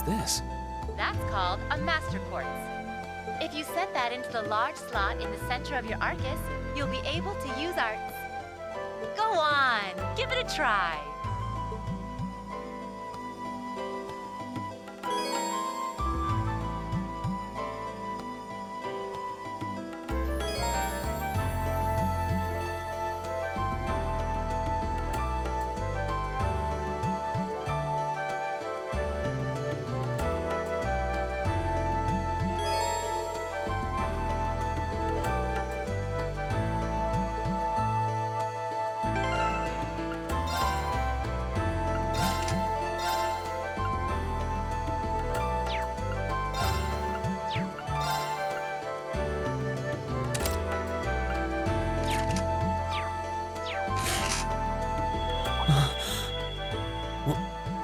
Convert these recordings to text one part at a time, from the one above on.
What's this? That's called a master quartz. If you set that into the large slot in the center of your Arcus, you'll be able to use arts. Go on, give it a try.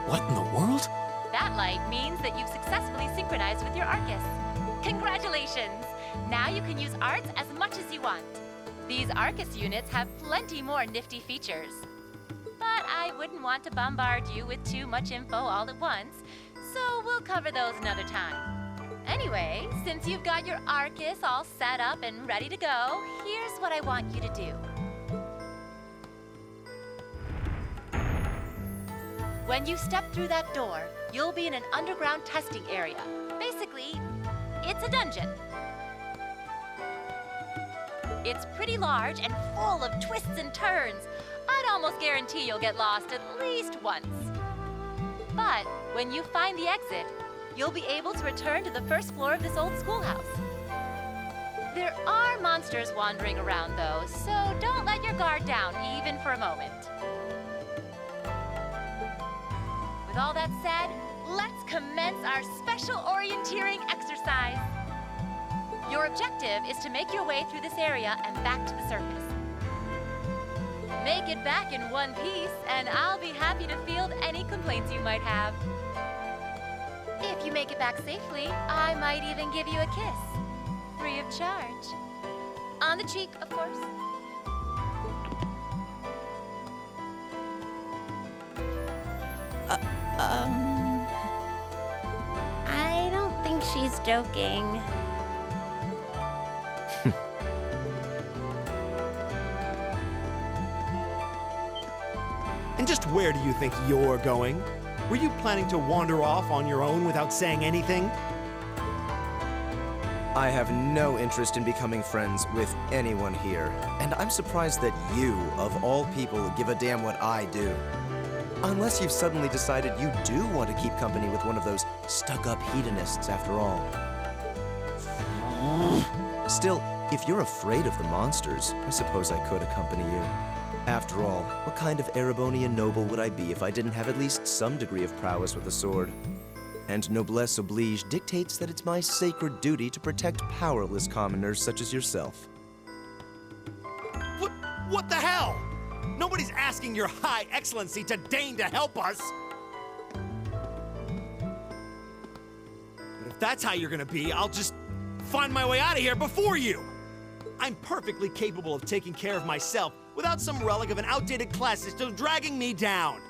What in the world? That light means that you've successfully synchronized with your Arcus. Congratulations! Now you can use arts as much as you want. These Arcus units have plenty more nifty features. But I wouldn't want to bombard you with too much info all at once, so we'll cover those another time. Anyway, since you've got your Arcus all set up and ready to go, here's what I want you to do. When you step through that door, you'll be in an underground testing area. Basically, it's a dungeon. It's pretty large and full of twists and turns. I'd almost guarantee you'll get lost at least once. But when you find the exit, you'll be able to return to the first floor of this old schoolhouse. There are monsters wandering around, though, so don't let your guard down even for a moment. With all that said, let's commence our special orienteering exercise. Your objective is to make your way through this area and back to the surface. Make it back in one piece, and I'll be happy to field any complaints you might have. If you make it back safely, I might even give you a kiss. Free of charge. On the cheek, of course. I don't think she's joking. And just where do you think you're going? Were you planning to wander off on your own without saying anything? I have no interest in becoming friends with anyone here, and I'm surprised that you, of all people, give a damn what I do. Unless you've suddenly decided you do want to keep company with one of those stuck-up hedonists after all. Still, if you're afraid of the monsters, I suppose I could accompany you. After all, what kind of Erebonian noble would I be if I didn't have at least some degree of prowess with a sword? And noblesse oblige dictates that it's my sacred duty to protect powerless commoners such as yourself. What the hell? Nobody's asking your High Excellency to deign to help us! But if that's how you're gonna be, I'll just find my way out of here before you! I'm perfectly capable of taking care of myself without some relic of an outdated class system dragging me down!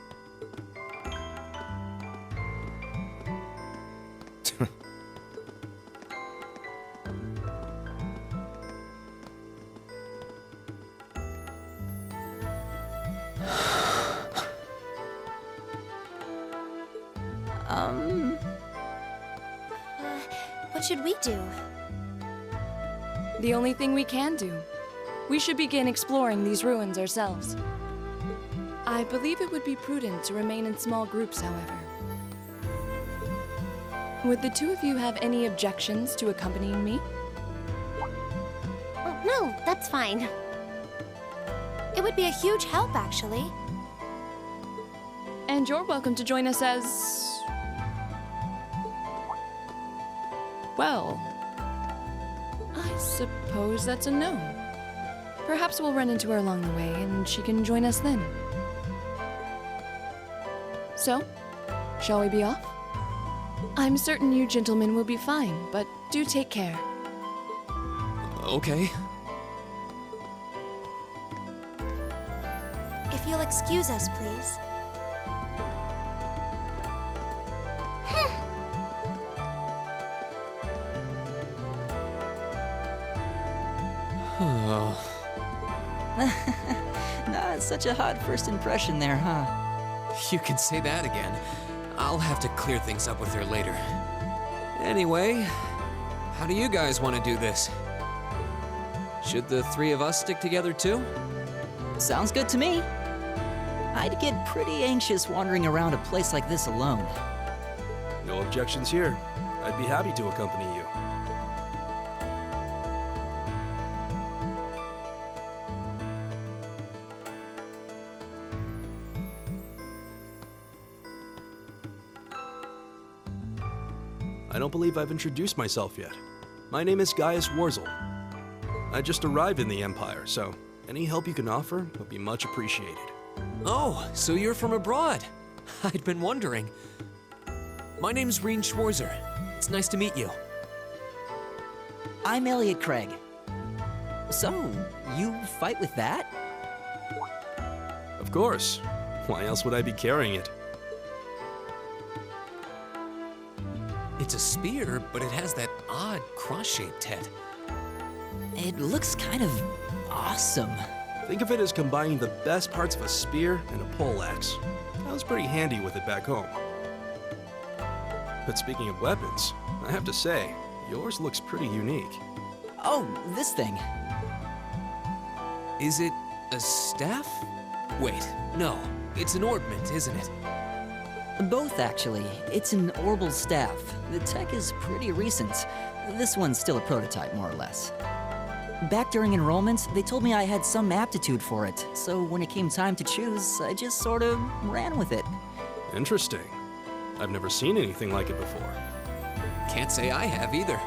What should we do? The only thing we can do. We should begin exploring these ruins ourselves. I believe it would be prudent to remain in small groups, however. Would the two of you have any objections to accompanying me? Oh, no, that's fine. It would be a huge help, actually. And you're welcome to join us as... well, I suppose that's a no. Perhaps we'll run into her along the way and she can join us then. So, shall we be off? I'm certain you gentlemen will be fine, but do take care. Okay. If you'll excuse us, please. Oh, Not such a hot first impression there, huh? you can say that again. I'll have to clear things up with her later. Anyway, how do you guys want to do this? Should the three of us stick together too? Sounds good to me. I'd get pretty anxious wandering around a place like this alone. No objections here. I'd be happy to accompany you. I don't believe I've introduced myself yet. My name is Gaius Warzel. I just arrived in the Empire, so any help you can offer would be much appreciated. Oh, so you're from abroad. I'd been wondering. My name's Reen Schwarzer. It's nice to meet you. I'm Elliot Craig. So, you fight with that? Of course. Why else would I be carrying it? It's a spear, but it has that odd cross-shaped head. It looks kind of awesome. Think of it as combining the best parts of a spear and a poleaxe. I was pretty handy with it back home. But speaking of weapons, I have to say, yours looks pretty unique. Oh, this thing. Is it a staff? Wait, no. It's an ornament, isn't it? Both, actually. It's an orbital staff. The tech is pretty recent. This one's still a prototype, more or less. Back during enrollment, they told me I had some aptitude for it, so when it came time to choose, I just sort of ran with it. Interesting. I've never seen anything like it before. Can't say I have either.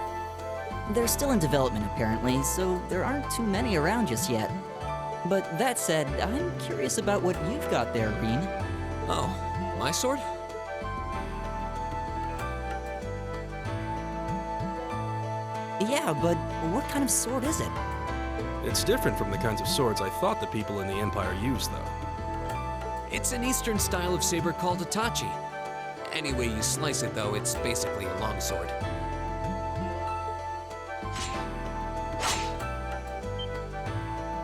They're still in development, apparently, so there aren't too many around just yet. But that said, I'm curious about what you've got there, Reen. Oh, my sword? Yeah, but what kind of sword is it? It's different from the kinds of swords I thought the people in the Empire used, though. It's an Eastern style of saber called a tachi. Any way you slice it, though, it's basically a longsword.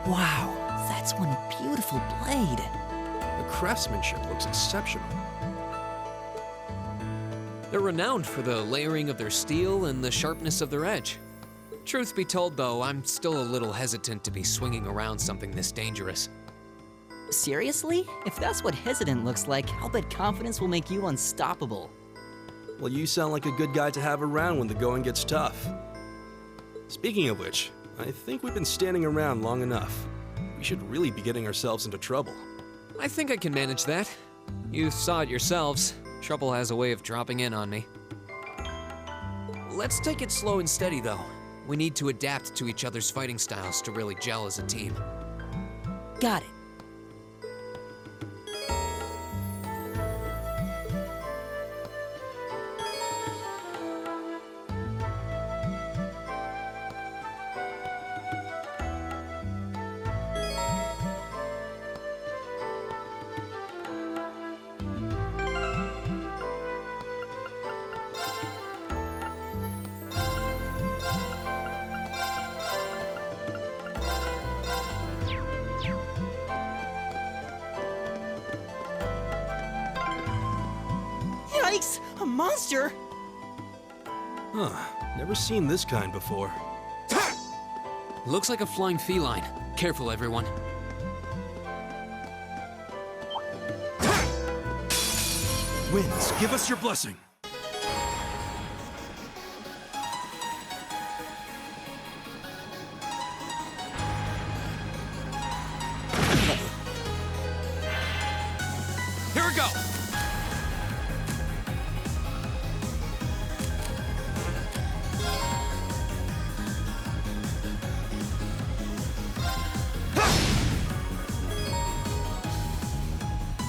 Wow, that's one beautiful blade. The craftsmanship looks exceptional. They're renowned for the layering of their steel and the sharpness of their edge. Truth be told, though, I'm still a little hesitant to be swinging around something this dangerous. Seriously? If that's what hesitant looks like, I'll bet confidence will make you unstoppable. Well, you sound like a good guy to have around when the going gets tough. Speaking of which, I think we've been standing around long enough. We should really be getting ourselves into trouble. I think I can manage that. You saw it yourselves. Trouble has a way of dropping in on me. Let's take it slow and steady, though. We need to adapt to each other's fighting styles to really gel as a team. Got it. Yikes! A monster? Huh, never seen this kind before. Looks like a flying feline. Careful, everyone. Winds, give us your blessing. Here we go!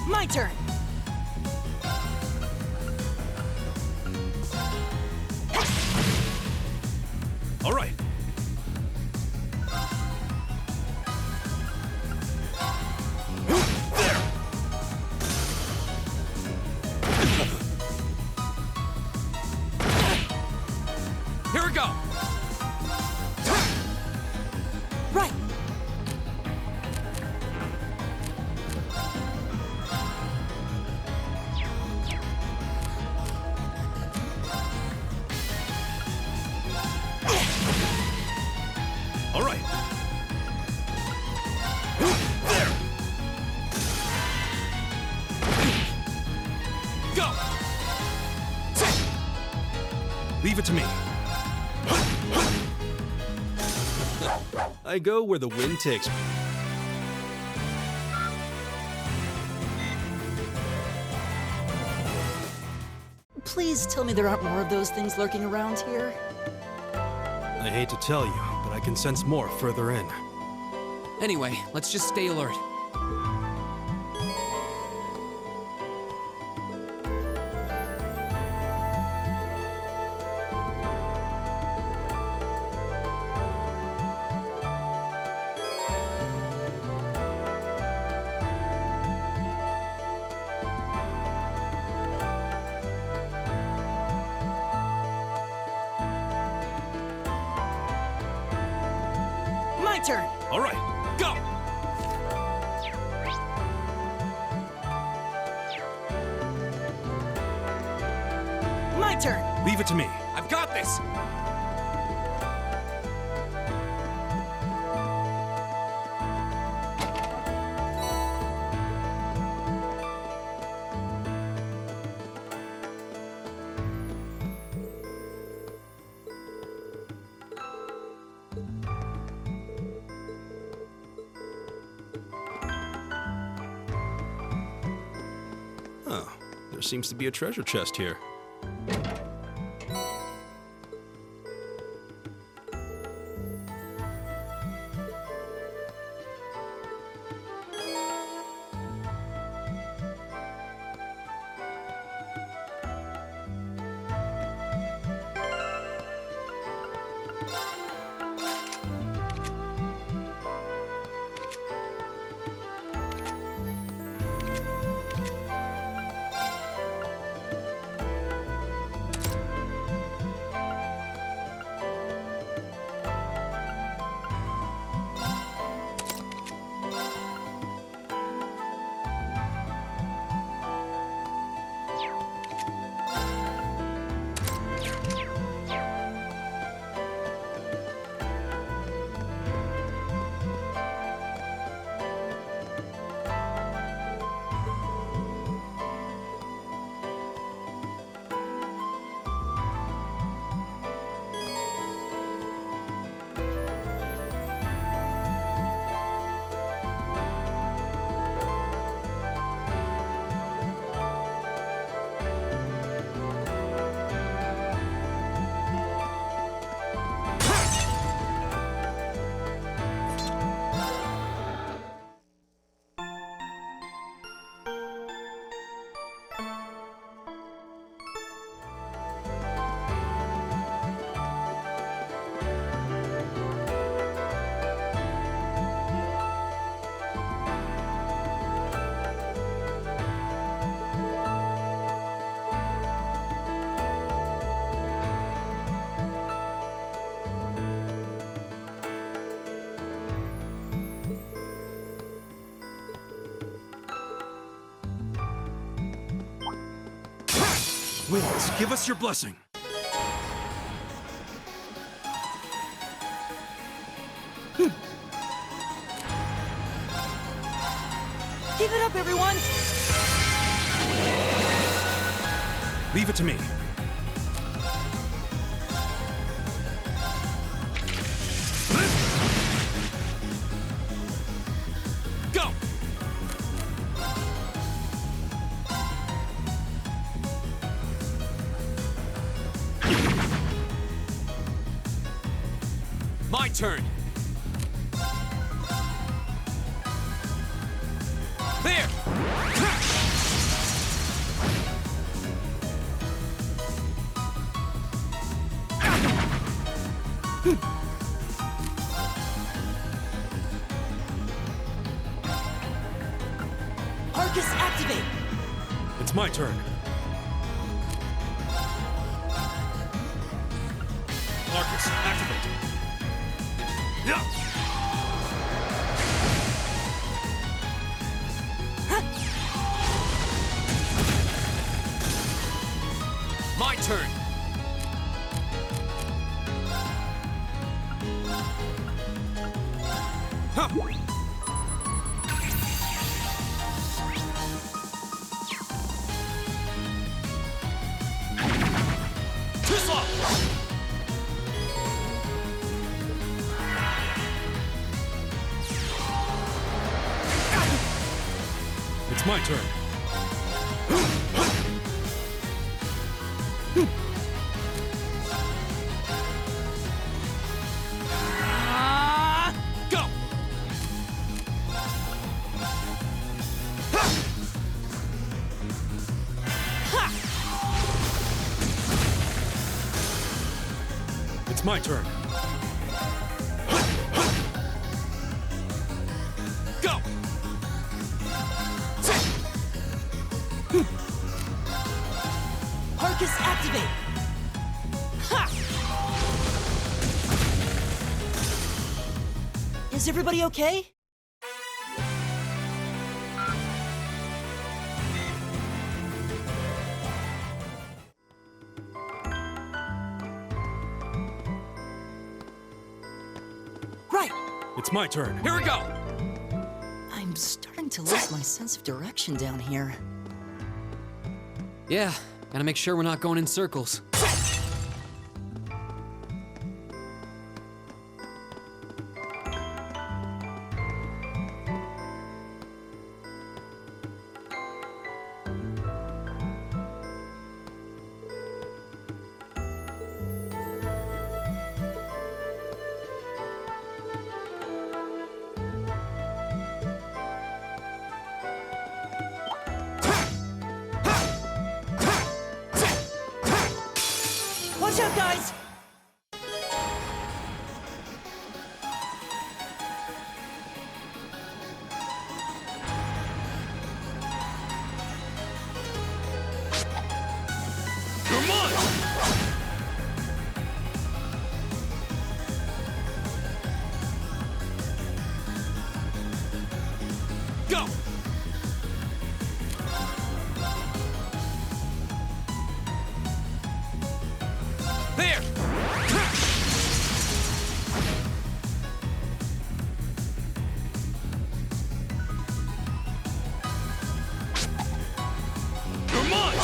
My turn! All right. There. Here we go! Right! I go where the wind takes me. Please tell me there aren't more of those things lurking around here. I hate to tell you, but I can sense more further in. Anyway, let's just stay alert. My turn! All right, go! My turn! Leave it to me. I've got this! Oh, there seems to be a treasure chest here. Winds, give us your blessing. Give it up, everyone! Leave it to me. Go! My turn. There! Arcus, activate! It's my turn. Arcus, activate. Yeah. My turn. Huh. Too slow! It's my turn. Go! It's my turn. Go! Arcus, activate! Is everybody okay? Right! It's my turn. Here we go! I'm starting to lose my sense of direction down here. Yeah, gotta make sure we're not going in circles. Watch out, guys! Come on! Go! There! Come on!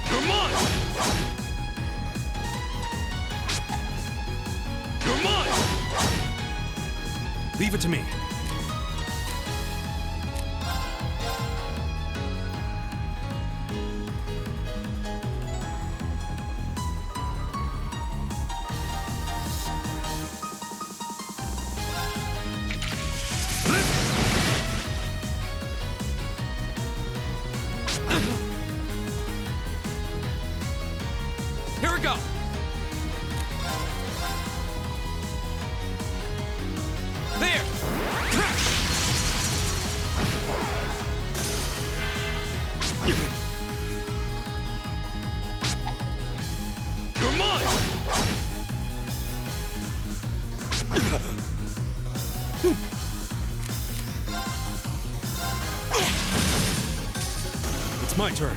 Come on! Come on! Leave it to me. Here we go! There! Come on! It's my turn.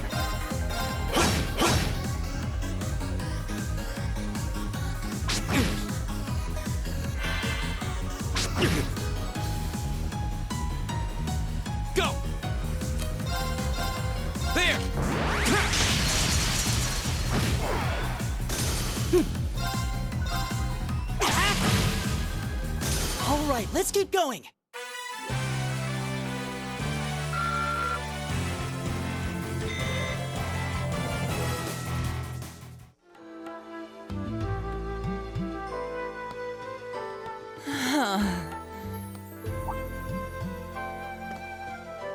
Go! There! All right, let's keep going.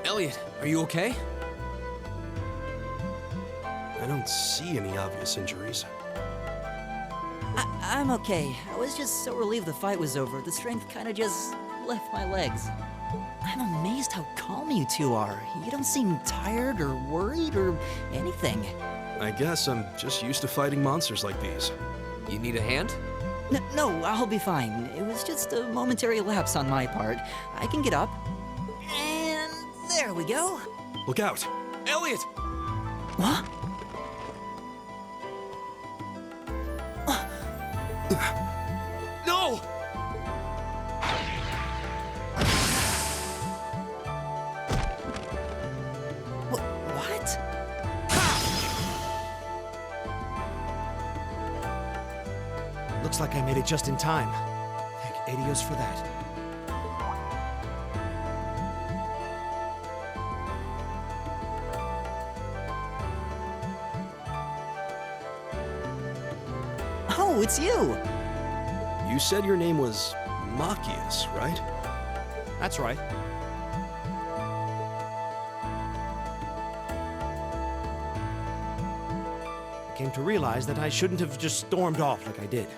Elliot, are you okay? I don't see any obvious injuries. I'm okay. I was just so relieved the fight was over. The strength kind of just left my legs. I'm amazed how calm you two are. You don't seem tired or worried or anything. I guess I'm just used to fighting monsters like these. You need a hand? No, I'll be fine. It was just a momentary lapse on my part. I can get up. And there we go. Look out! Elliot! What? Looks like I made it just in time. Thank Adios for that. Oh, it's you! You said your name was Machias, right? That's right. I came to realize that I shouldn't have just stormed off like I did.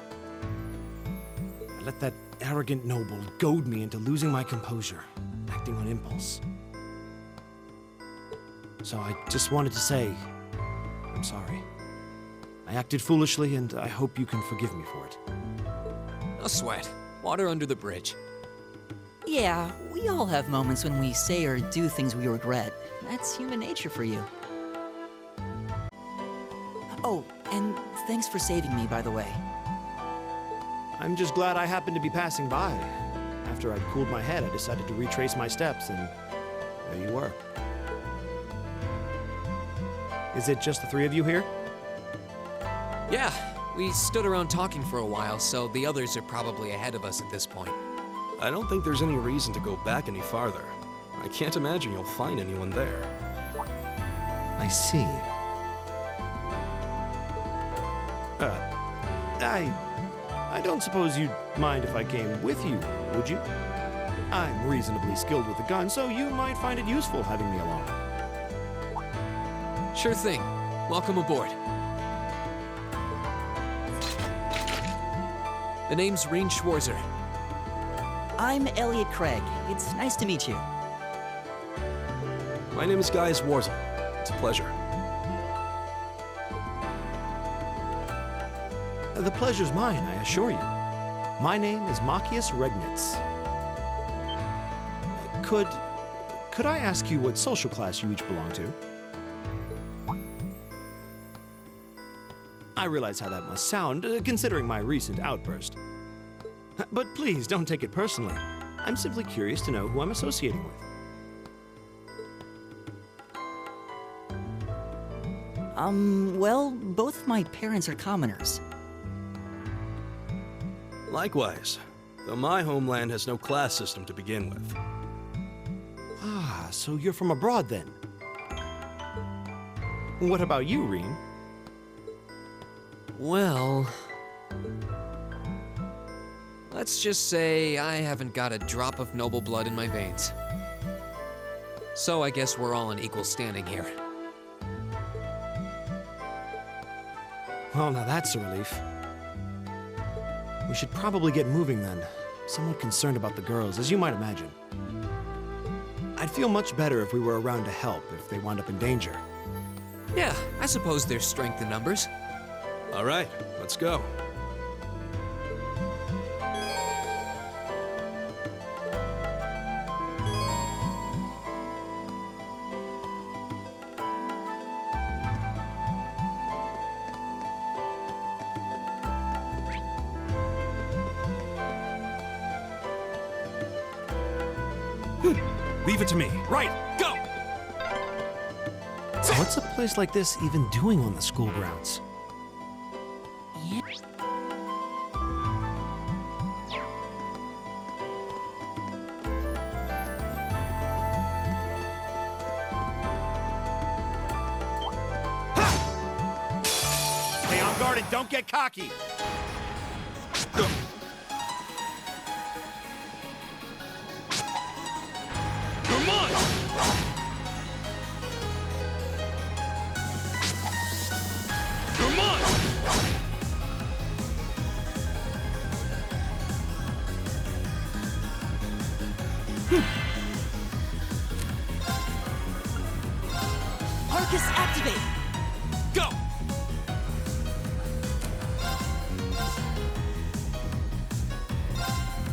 I let that arrogant noble goad me into losing my composure, acting on impulse. So I just wanted to say, I'm sorry. I acted foolishly, and I hope you can forgive me for it. No sweat. Water under the bridge. Yeah, we all have moments when we say or do things we regret. That's human nature for you. Oh, and thanks for saving me, by the way. I'm just glad I happened to be passing by. After I'd cooled my head, I decided to retrace my steps, and there you were. Is it just the three of you here? Yeah, we stood around talking for a while, so the others are probably ahead of us at this point. I don't think there's any reason to go back any farther. I can't imagine you'll find anyone there. I see. I don't suppose you'd mind if I came with you, would you? I'm reasonably skilled with a gun, so you might find it useful having me along. Sure thing. Welcome aboard. The name's Rean Schwarzer. I'm Elliot Craig. It's nice to meet you. My name is Gaius Warzel. It's a pleasure. The pleasure's mine, I assure you. My name is Machias Regnitz. Could I ask you what social class you each belong to? I realize how that must sound, considering my recent outburst. But please, don't take it personally. I'm simply curious to know who I'm associating with. Well, both my parents are commoners. Likewise, though my homeland has no class system to begin with. Ah, so you're from abroad then? What about you, Rean? Well... let's just say I haven't got a drop of noble blood in my veins. So I guess we're all in equal standing here. Well, now that's a relief. We should probably get moving then. Somewhat concerned about the girls, as you might imagine. I'd feel much better if we were around to help if they wound up in danger. Yeah, I suppose there's strength in numbers. All right, let's go. Leave it to me. Right, go! What's a place like this even doing on the school grounds? Stay on guard and don't get cocky. Come on! Come on! Arcus, activate! Go!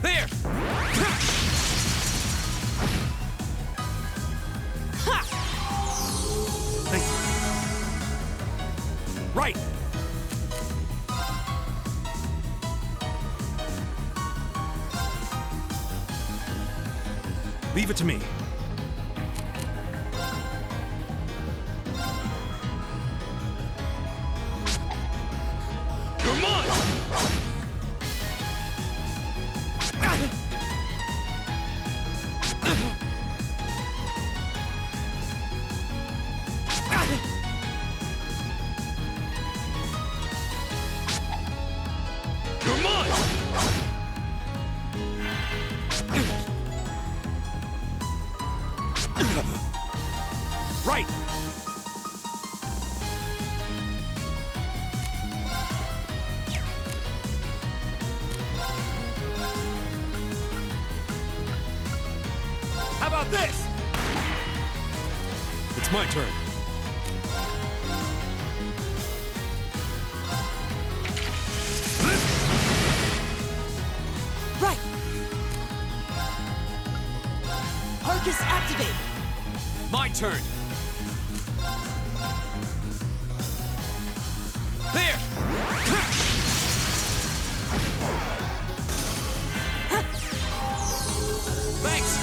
There! Thank you. Right! Leave it to me. Come on! about this? It's my turn. Right! Arcus activate! My turn. There! Thanks!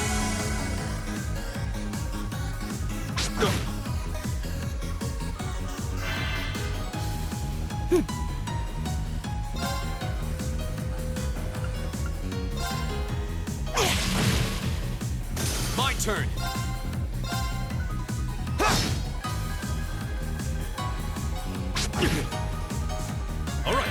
My turn. All right.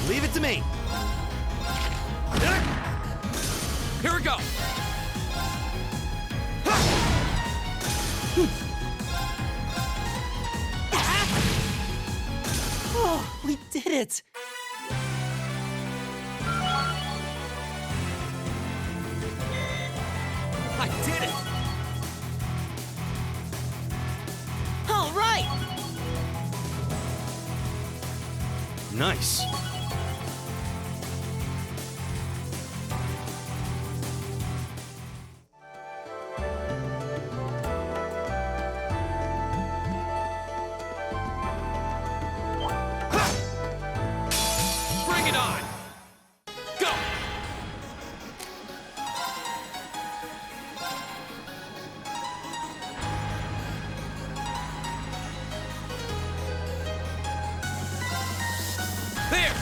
Leave it to me. Here we go. Oh, we did it! I did it. All right! Nice. Bring it on. Go. There.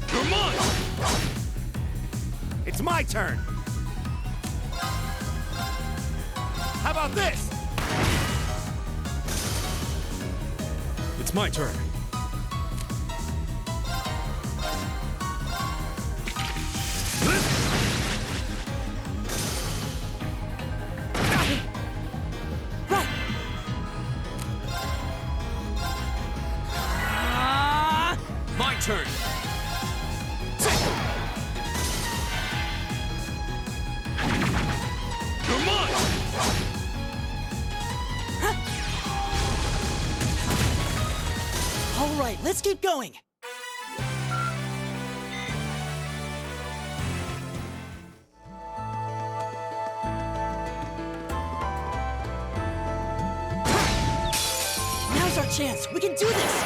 Come on. It's my turn. How about this? It's my turn. Right! My turn. Come on. All right, let's keep going! Now's our chance! We can do this!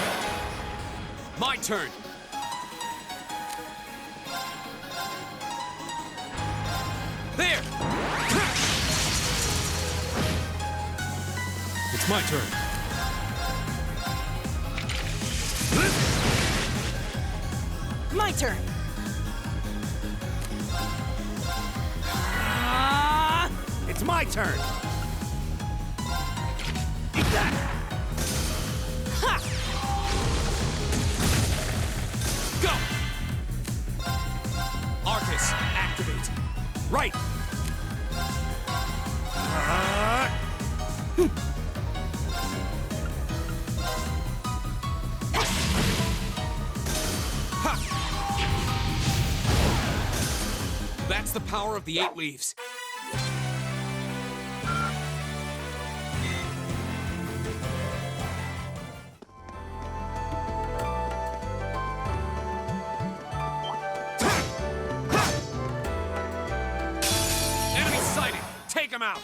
My turn. There. It's my turn. My turn! It's my turn. Eat that. Ha! Go. Arcus, activate. Right. That's the power of the 8 leaves. Enemy sighted! Take him out!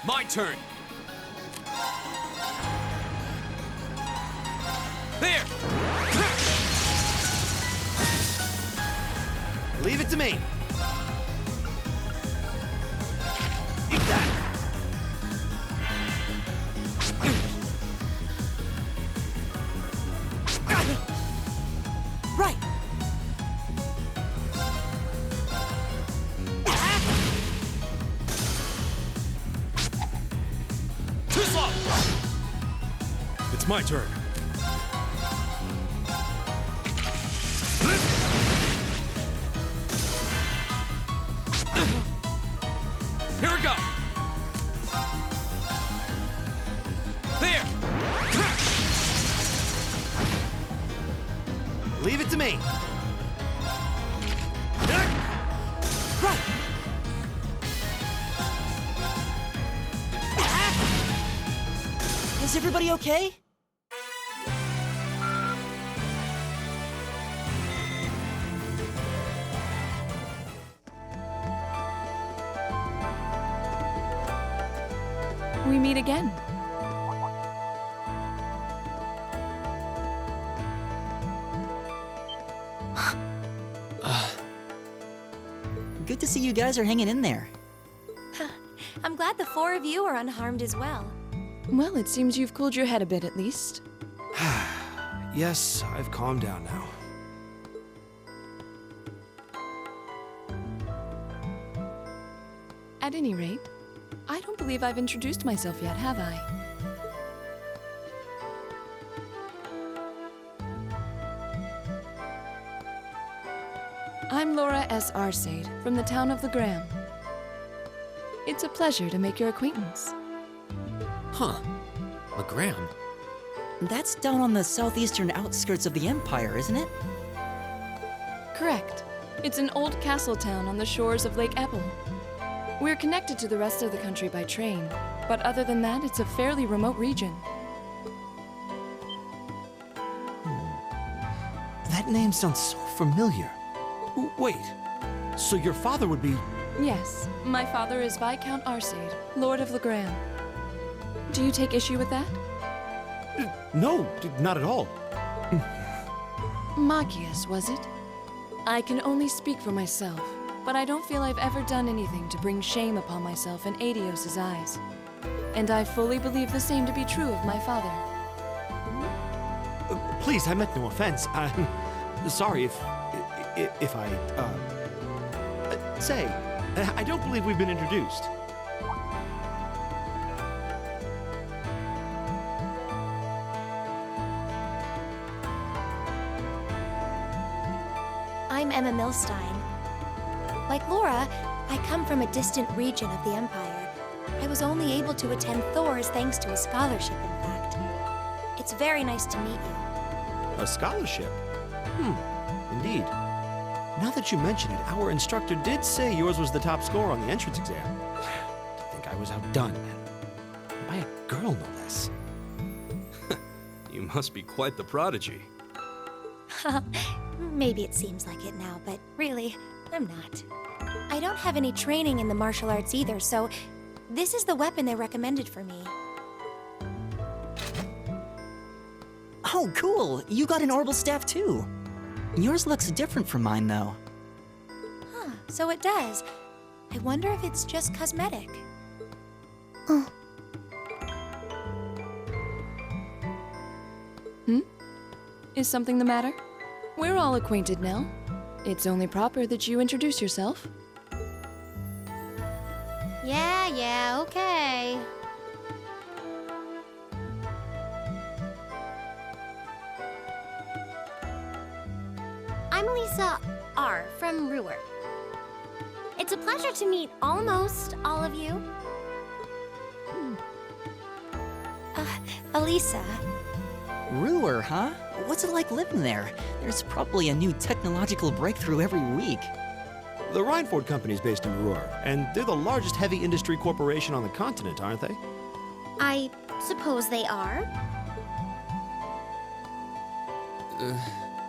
My turn. There! Leave it to me. Eat that. Right! it's my turn. Here we go! There! Leave it to me. Is everybody okay? We meet again. Good to see you guys are hanging in there. I'm glad the four of you are unharmed as well. Well, it seems you've cooled your head a bit at least. Yes, I've calmed down now. At any rate, I don't believe I've introduced myself yet, have I? I'm Laura S. Arcade from the town of Legram. It's a pleasure to make your acquaintance. Huh. Legram? That's down on the southeastern outskirts of the Empire, isn't it? Correct. It's an old castle town on the shores of Lake Ebble. We're connected to the rest of the country by train, but other than that, it's a fairly remote region. That name sounds so familiar. Wait, so your father would be... Yes, my father is Viscount Arcade, Lord of Legram. Do you take issue with that? No, not at all. Magius, was it? I can only speak for myself, but I don't feel I've ever done anything to bring shame upon myself in Adios's eyes. And I fully believe the same to be true of my father. Please, I meant no offense. I'm sorry if I, say, I don't believe we've been introduced. I'm Emma Milstein. Like Laura, I come from a distant region of the Empire. I was only able to attend Thor's thanks to a scholarship, in fact. It's very nice to meet you. A scholarship? Indeed. Now that you mention it, our instructor did say yours was the top score on the entrance exam. I think I was outdone, and by a girl, no less. You must be quite the prodigy. Maybe it seems like it now, but really, I'm not. I don't have any training in the martial arts either, so this is the weapon they recommended for me. Oh, cool! You got an orbital staff too. Yours looks different from mine, though. Huh, so it does. I wonder if it's just cosmetic. Is something the matter? We're all acquainted now. It's only proper that you introduce yourself. Yeah, okay. I'm Lisa R. from Ruhr. It's a pleasure to meet almost all of you. Elisa. Ruhr, huh? What's it like living there? There's probably a new technological breakthrough every week. The Rhineford Company's based in Ruhr, and they're the largest heavy industry corporation on the continent, aren't they? I suppose they are.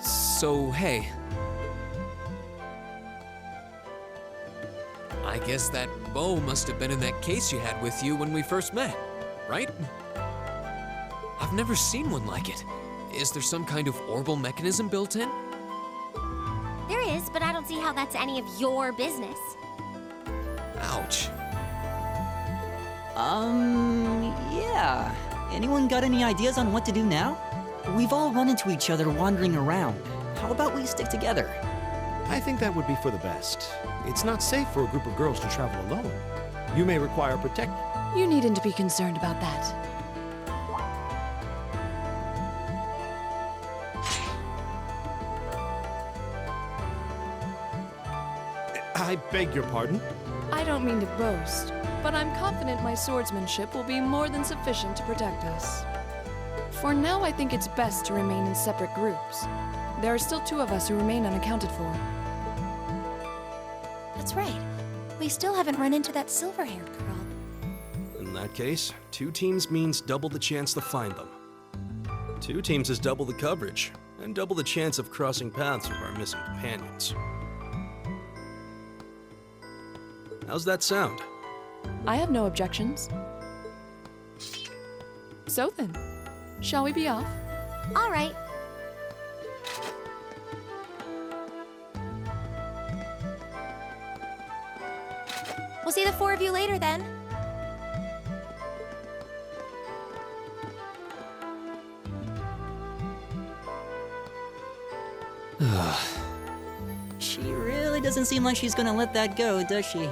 So, hey. I guess that bow must have been in that case you had with you when we first met, right? I've never seen one like it. Is there some kind of orbital mechanism built in? There is, but I don't see how that's any of your business. Ouch. Yeah. Anyone got any ideas on what to do now? We've all run into each other wandering around. How about we stick together? I think that would be for the best. It's not safe for a group of girls to travel alone. You may require protection. You needn't be concerned about that. I beg your pardon? I don't mean to boast, but I'm confident my swordsmanship will be more than sufficient to protect us. For now, I think it's best to remain in separate groups. There are still 2 of us who remain unaccounted for. That's right. We still haven't run into that silver-haired girl. In that case, 2 teams means double the chance to find them. 2 teams is double the coverage, and double the chance of crossing paths with our missing companions. How's that sound? I have no objections. So then, shall we be off? All right. We'll see the 4 of you later then. She really doesn't seem like she's gonna let that go, does she?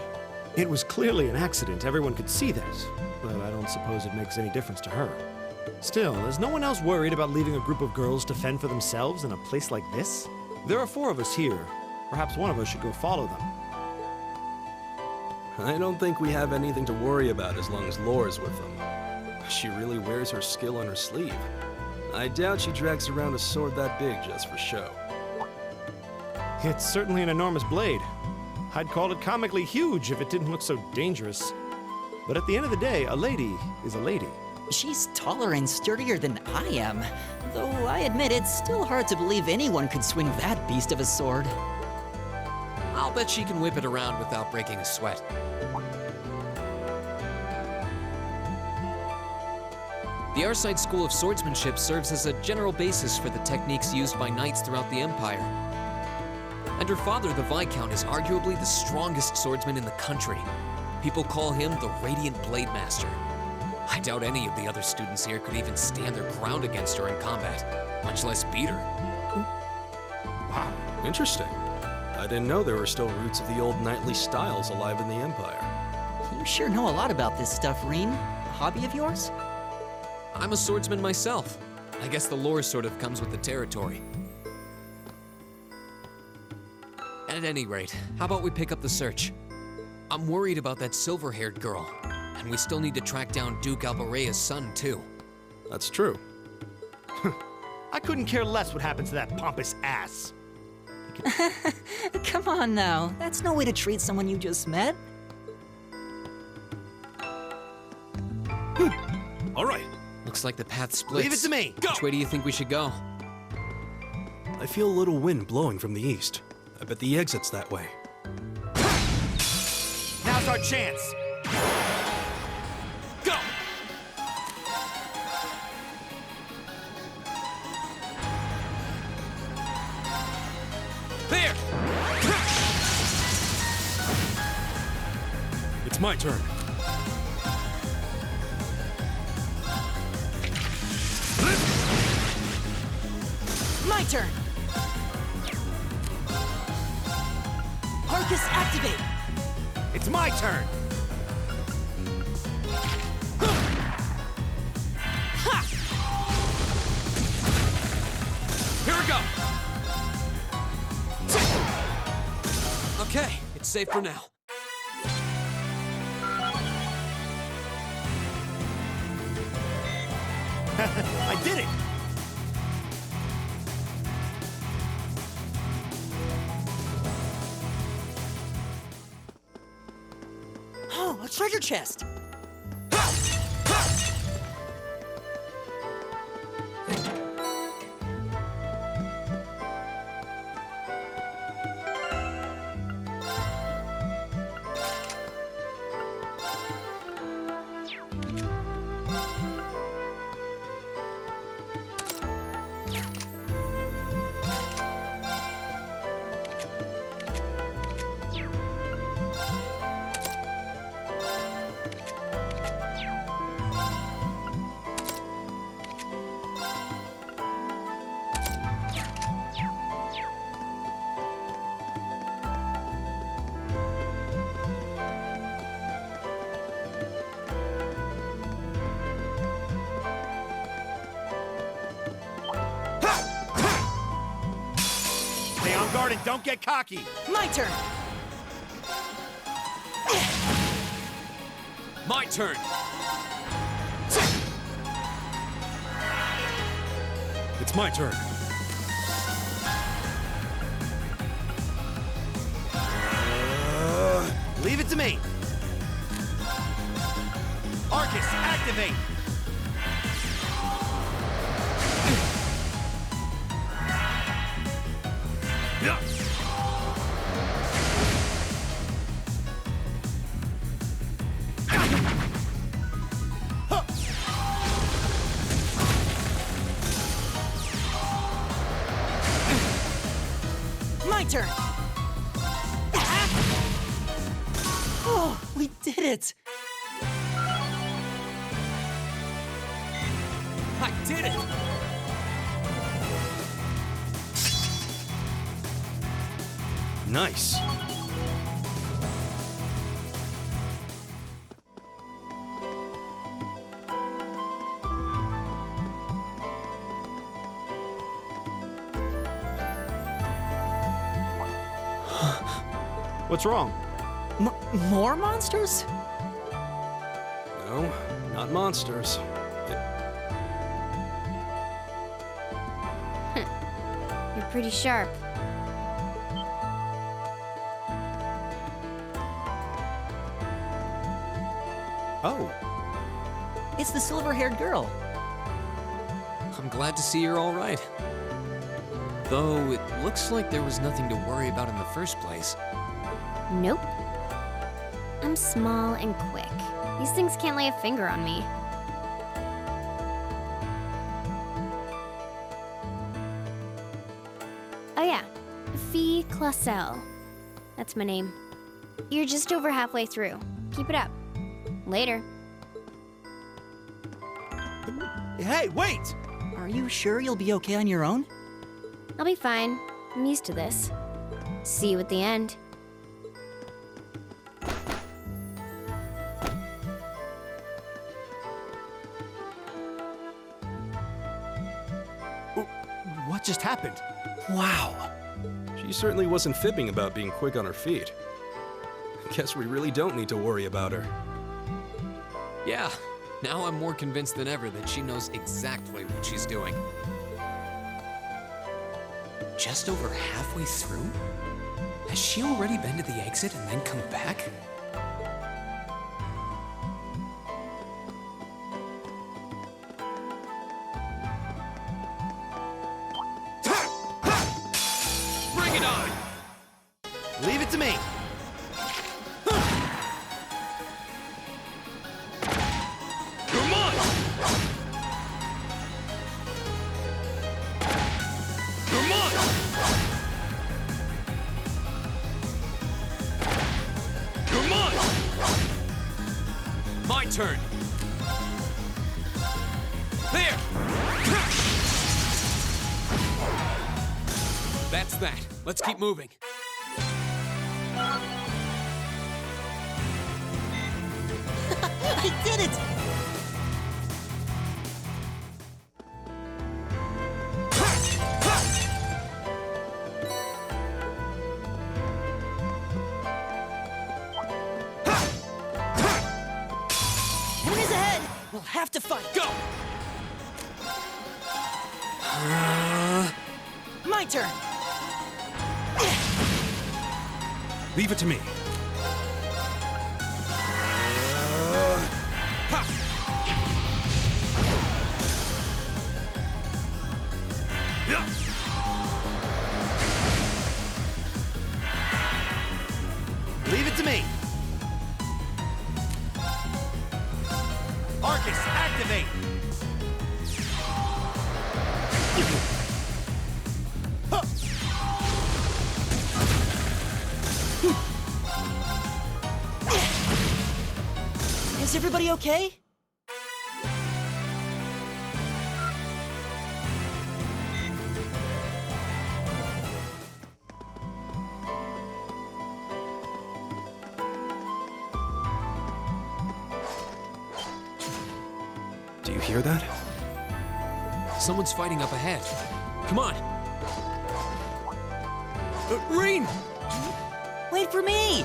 It was clearly an accident, everyone could see that. But I don't suppose it makes any difference to her. Still, is no one else worried about leaving a group of girls to fend for themselves in a place like this? There are 4 of us here. Perhaps one of us should go follow them. I don't think we have anything to worry about as long as Laura's with them. She really wears her skill on her sleeve. I doubt she drags around a sword that big just for show. It's certainly an enormous blade. I'd call it comically huge if it didn't look so dangerous. But at the end of the day, a lady is a lady. She's taller and sturdier than I am. Though I admit it's still hard to believe anyone could swing that beast of a sword. I'll bet she can whip it around without breaking a sweat. The Arside School of Swordsmanship serves as a general basis for the techniques used by knights throughout the Empire. And her father, the Viscount, is arguably the strongest swordsman in the country. People call him the Radiant Blade Master. I doubt any of the other students here could even stand their ground against her in combat, much less beat her. Wow, interesting. I didn't know there were still roots of the old knightly styles alive in the Empire. You sure know a lot about this stuff, Reem. A hobby of yours? I'm a swordsman myself. I guess the lore sort of comes with the territory. At any rate, how about we pick up the search? I'm worried about that silver-haired girl, and we still need to track down Duke Albarea's son, too. That's true. I couldn't care less what happens to that pompous ass. Come on now, that's no way to treat someone you just met. All right. Looks like the path splits. Leave it to me. Go! Which way do you think we should go? I feel a little wind blowing from the east. I bet the exit's that way. Now's our chance. Go! There! It's my turn. My turn! Arcus, activate! It's my turn. Here we go! Okay, it's safe for now. I did it. Oh, a treasure chest! Stay on guard and don't get cocky. My turn! My turn. It's my turn. Leave it to me. Arcus, activate. My turn! Oh, we did it! I did it! Nice. What's wrong? More monsters? No, not monsters. You're pretty sharp. Oh, It's the silver-haired girl. I'm glad to see you're all right. Though it looks like there was nothing to worry about in the first place. Nope. I'm small and quick. These things can't lay a finger on me. Oh yeah, Fee Clausel. That's my name. You're just over halfway through. Keep it up. Later. hey, wait! Are you sure you'll be okay on your own? I'll be fine. I'm used to this. See you at the end. What just happened? Wow. She certainly wasn't fibbing about being quick on her feet. Guess we really don't need to worry about her. Yeah, now I'm more convinced than ever that she knows exactly what she's doing. Just over halfway through? Has she already been to the exit and then come back? Bring it on! Leave it to me. Come on! Come on! Come on! My turn. There! That's that. Let's keep moving. I did it! Enemies ahead! We'll have to fight. Go! My turn! Leave it to me. Leave it to me. Arcus, activate. Is everybody okay? Do you hear that? Someone's fighting up ahead. Come on. Reen! Wait for me!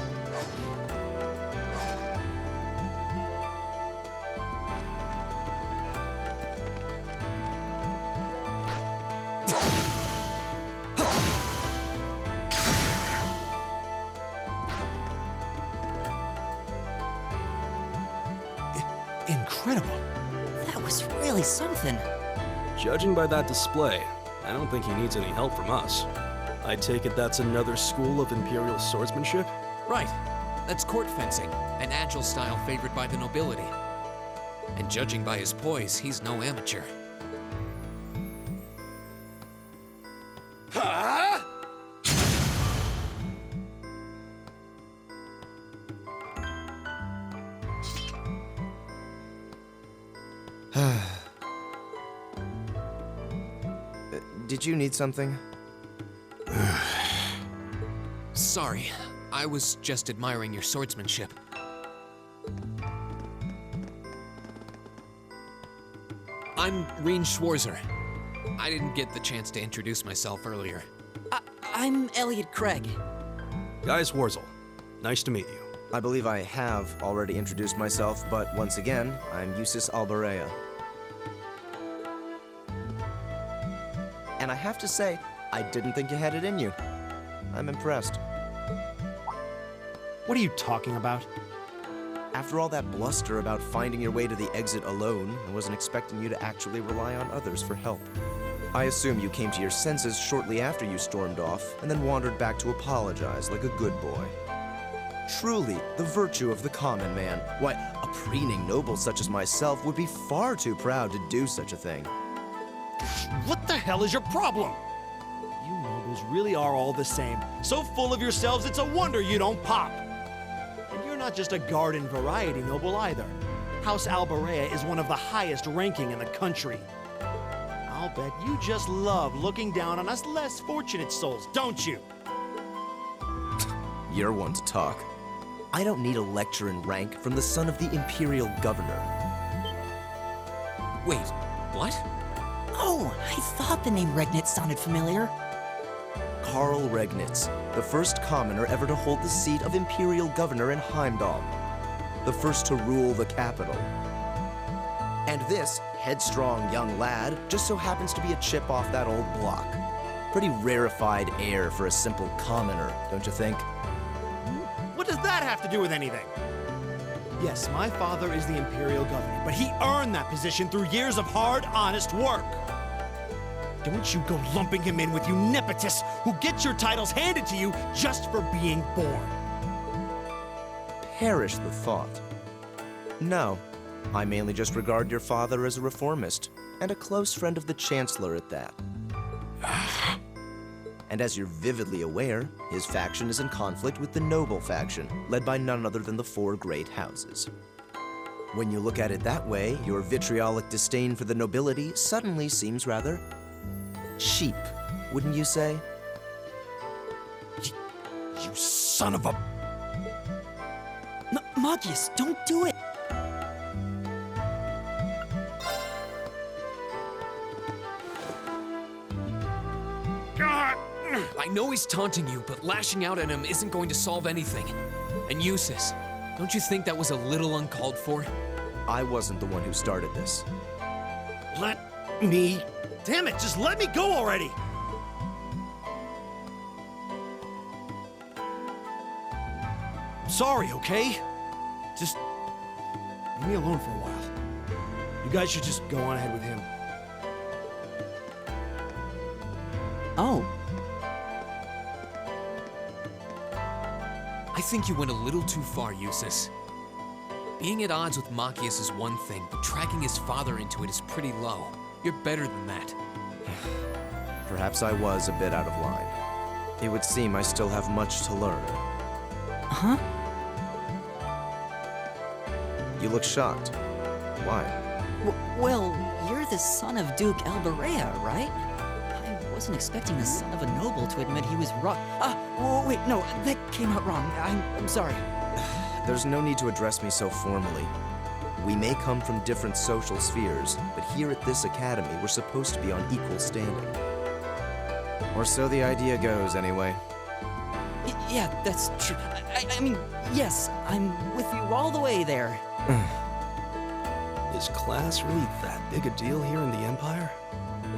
incredible. That was really something. Judging by that display, I don't think he needs any help from us. I take it that's another school of Imperial swordsmanship? Right. That's court fencing, an agile style favored by the nobility. And judging by his poise, he's no amateur. Did you need something? Sorry, I was just admiring your swordsmanship. I'm Reen Schwarzer. I didn't get the chance to introduce myself earlier. I'm Elliot Craig. Guys Warzel, nice to meet you. I believe I have already introduced myself, but once again, I'm Eustace Alberea. And I have to say, I didn't think you had it in you. I'm impressed. What are you talking about? After all that bluster about finding your way to the exit alone, I wasn't expecting you to actually rely on others for help. I assume you came to your senses shortly after you stormed off, and then wandered back to apologize like a good boy. Truly, the virtue of the common man. Why, a preening noble such as myself would be far too proud to do such a thing. What the hell is your problem? You nobles really are all the same. So full of yourselves, it's a wonder you don't pop. And you're not just a garden variety noble either. House Alberea is one of the highest ranking in the country. I'll bet you just love looking down on us less fortunate souls, don't you? You're one to talk. I don't need a lecture in rank from the son of the Imperial Governor. Wait, what? Oh, I thought the name Regnitz sounded familiar. Karl Regnitz, the first commoner ever to hold the seat of Imperial Governor in Heimdall. The first to rule the capital. And this headstrong young lad just so happens to be a chip off that old block. Pretty rarefied air for a simple commoner, don't you think? What does that have to do with anything? Yes, my father is the Imperial Governor, but he earned that position through years of hard, honest work. Don't you go lumping him in with you nepotists who get your titles handed to you just for being born. Perish the thought. No, I mainly just regard your father as a reformist, and a close friend of the Chancellor at that. And as you're vividly aware, his faction is in conflict with the noble faction, led by none other than the four great houses. When you look at it that way, your vitriolic disdain for the nobility suddenly seems rather cheap, wouldn't you say? You son of a... Magius, don't do it! I know he's taunting you, but lashing out at him isn't going to solve anything. And Eustace, don't you think that was a little uncalled for? I wasn't the one who started this. Let me... Damn it, just let me go already! Sorry, okay? Just leave me alone for a while. You guys should just go on ahead with him. Oh, I think you went a little too far, Eustace. Being at odds with Machias is one thing, but dragging his father into it is pretty low. You're better than that. Perhaps I was a bit out of line. It would seem I still have much to learn. huh? You look shocked. Why? Well, you're the son of Duke Alberea, right? I wasn't expecting the son of a noble to admit he was wrong. Wait, no, that came out wrong. I'm sorry. There's no need to address me so formally. We may come from different social spheres, but here at this academy, we're supposed to be on equal standing. Or so the idea goes, anyway. Yeah, that's true. I mean, yes, I'm with you all the way there. Is class really that big a deal here in the Empire?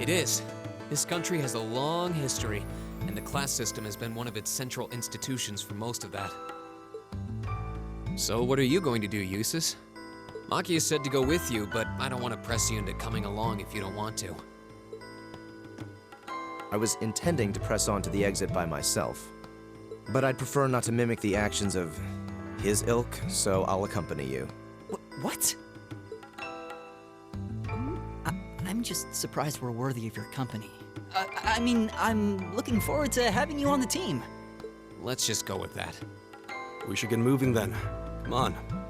It is. This country has a long history, and the class system has been one of its central institutions for most of that. So what are you going to do, Eustace? Makia said to go with you, but I don't want to press you into coming along if you don't want to. I was intending to press on to the exit by myself, but I'd prefer not to mimic the actions of his ilk, so I'll accompany you. What? I'm just surprised we're worthy of your company. I mean, I'm looking forward to having you on the team. Let's just go with that. We should get moving then. Come on.